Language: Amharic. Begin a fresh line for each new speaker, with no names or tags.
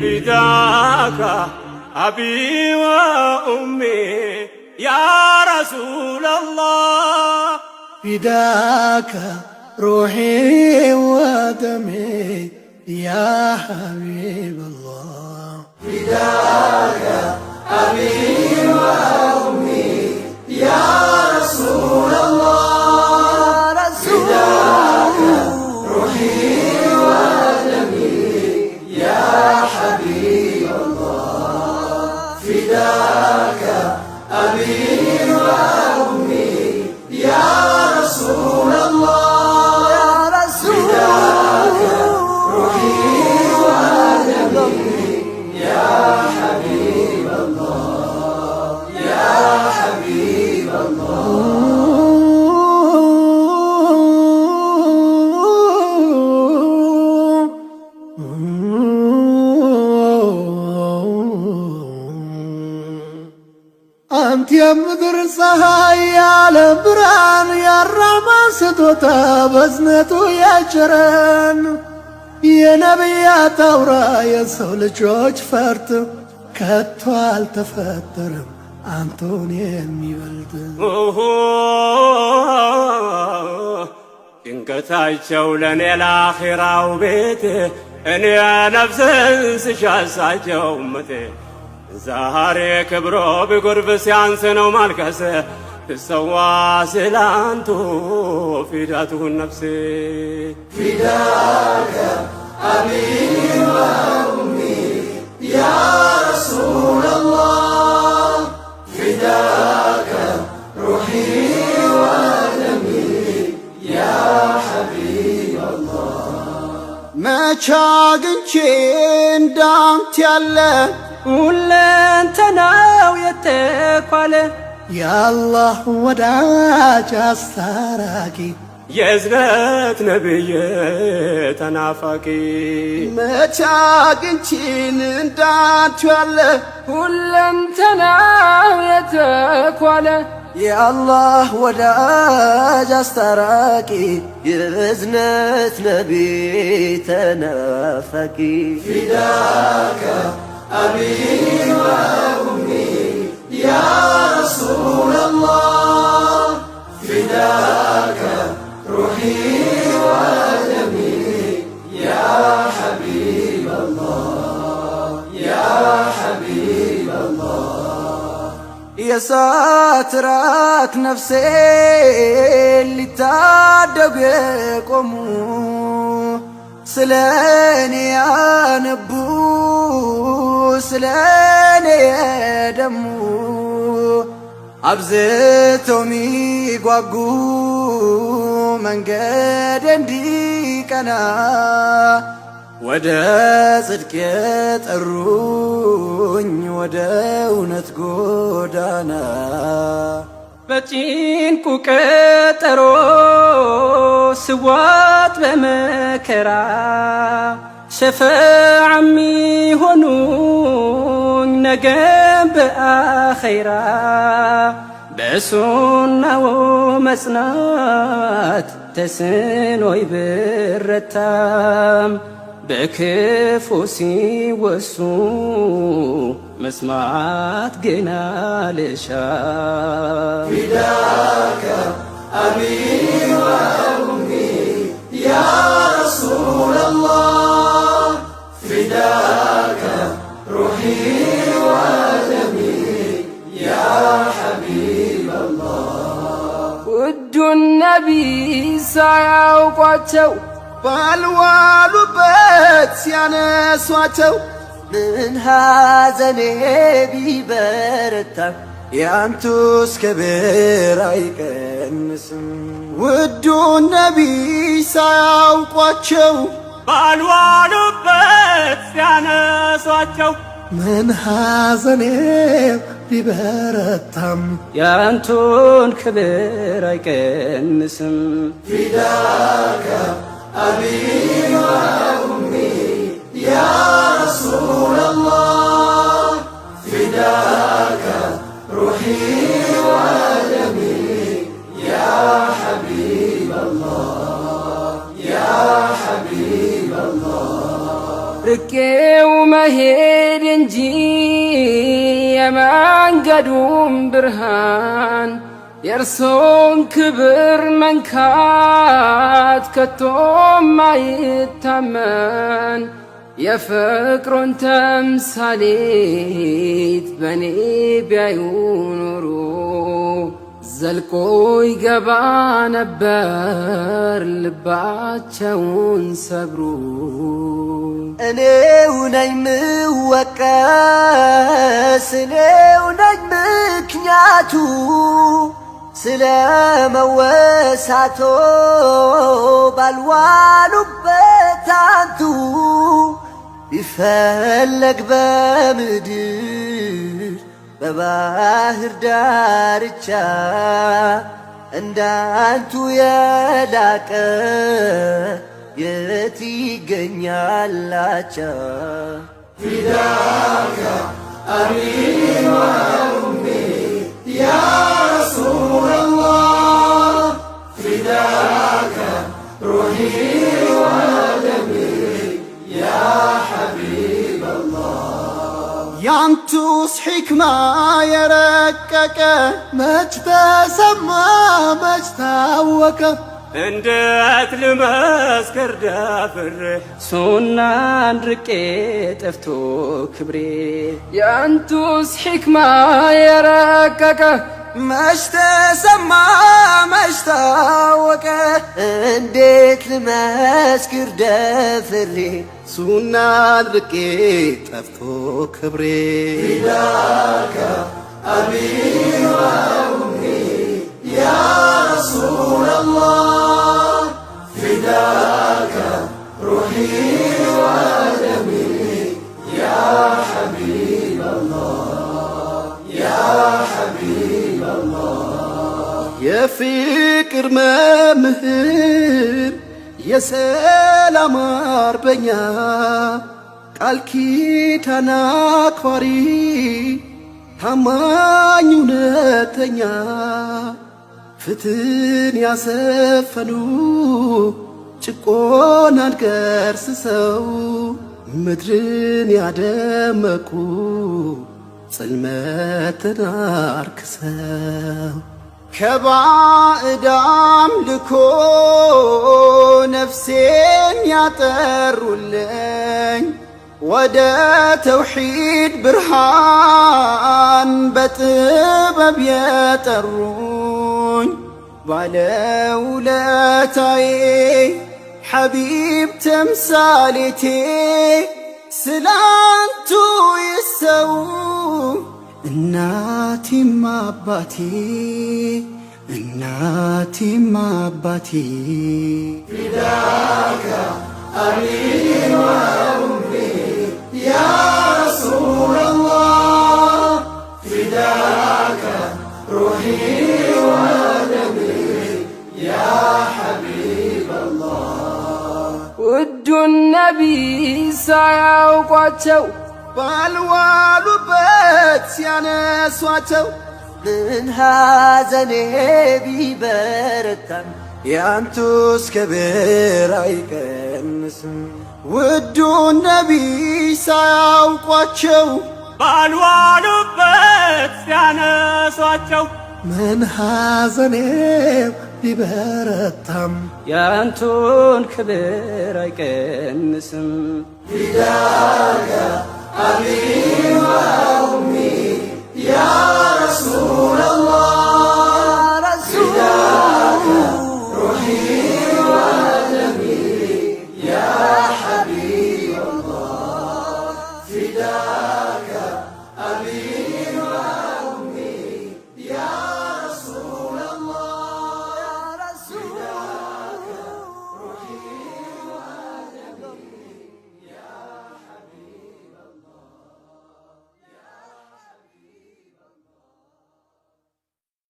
فداك أبي وأمي يا رسول الله
فداك روحي ودمي يا حبيب الله
فداك أبي وأمي يا رسول الله فداك روحي ودمي يا حبيب الله فداك أبي وأمي يا رسول الله يا رسول الله روحي ودمي يا حبيب الله يا حبيب الله
أنت يا مدر صهايا لبران يا الرحمن ستوتا بزنتو يا جران يا نبيات أورا يا سولجوج فرت كتو التفترم أنتوني የሚበልጥ
ጭንቀታቸው ለኔ ለአኺራው ቤት እኔ ነፍስን ስሻሳቸው እመቴ ዛሬ ክብሮ ቢጎርፍ ሲያንስ ነው ማልቀስ ትሰዋ ስላንቱ ፊዳቱን ነፍሴ
فداك أبي وأمي يا رسول الله فداك روحي ودمي يا حبيب الله
መቻግንቼ እንዳንተ ያለ
ሁለንተናው የተኳለ
የአላህ ወዳጅ አስታራቂ
የእዝነት ነብይ ተናፋቂ
መቻግንቼን እንዳንተ ያለ
ሁለንተናው የተኳለ
የአላህ ወዳጅ አስታራቂ የእዝነት ነቢይ ተናፋቂ
فداك أبي وأمي يا رسول الله فداك روحي ودمي يا حبيب الله يا حبيب الله
የእሳት ራት ነፍሴ ሊታደጉ የቆሙ ስለኔ ያነቡ ስለኔ የደሙ አብዝተው ሚጓጉ መንገድ እንዲቀና ወደ ጽድቅ የጠሩኝ ወደ እውነት ጎዳና
በጭንቁ ቀጠሮ ስዋት በመከራ ሸፈዓ ሚሆኑኝ ነገም በአኸይራ በሱናው መጽናት ተስኖይ ብረታም በክፉ ሲወሱ መስማት ግን አልሻም
فداك أبي وأمي يا رسول الله فداك روحي ودمي يا حبيب الله
ውዱ ነቢይ ሳያውቋቸው
ባልዋሉበት ሲያነሷቸው ምን ሐዘኔ ቢበረታ ያንቱስ ክብር አይቀንስም። ውዱ ነቢይ ሳያውቋቸው
ባልዋሉበት ሲያነሷቸው
ምን ሐዘኔ ቢበረታም
ያንቱን ክብር አይቀንስም።
فداك أبي وأمي يا رسول الله فداك روحي ودمي يا حبيب الله يا حبيب الله
ርቄው መሄድ እንጂ የመንገዱም ብርሃን የእርሶን ክብር መንካት ከቶም አይታመን። የፍቅሩን ተምሳሌት በኔ ቢያዩ ኖሮ ዘልቆ ይገባ ነበር ልባቸውን ሰብሮ።
እኔው ነኝ ምወቀስ እኔው ነኝ ምክንያቱ ስለ መወሳቶ ባልዋሉበት አንቱ ቢፈለግ በምድር በባህር ዳርቻ እንዳንቱ የላቀ የት ይገኛላቻ?
ፊዳከ አቢ ወኡሚ ያ ረሱለላህ ፊዳከ ሩሒ ወደሚ ያ ሐቢበላህ።
ያንቱስ ሕክማ የረቀቀ መች ተሰማ መች ታወቀ?
እንዴት ልመስክር ደፍሬ
ሱናን ርቄ ጠፍቶ ክብሬ። ያንቱስ ሕክማ የረቀቀ
መች ተሰማ መች ታወቀ? እንዴት ልመስክር ደፍሬ ሱናን ርቄ ጠፍቶ ክብሬ።
ፊዳከ አቢ ወኡሚ ያ ረሱለላህ ፊዳከ ሩሒ ወደሚ ያ ሐቢበላህ ያ ሐቢበላህ።
የፍቅር መምህር የሰላም አርበኛ ቃል ኪዳን አክባሪ ታማኝ እውነተኛ ፍትህን ያሰፈኑ ጭቆናን ገርስሰው ምድርን ያደመቁ ጽልመትን አርክሰው ከባዕድ አምልኮ ነፍሴን ያጠሩልኝ ወደ ተውሒድ ብርሃን በጥበብ የጠሩኝ ባለውለታዬ ሐቢብ ተምሳሌቴ ስላንቱ ይሰው እናቴም አባቴ እናቴም አባቴ።
ፊዳከ አቢ ወኡሚ ያ ረሱለላህ ፊዳከ ሩሒ ወደሚ ያ ሐቢበላህ።
ውዱን ነቢይ ሳያውቋቸው
ባልዋሉበት ሲያነሷቸው ምን ሐዘኔ ቢበረታም ያንቱስ ክብር አይቀንስም። ውዱን ነቢይ ሳያውቋቸው
ባልዋሉበት ሲያነሷቸው
ምን ሐዘኔ ቢበረታም
ያንቱን ክብር አይቀንስም።
ፊዳከ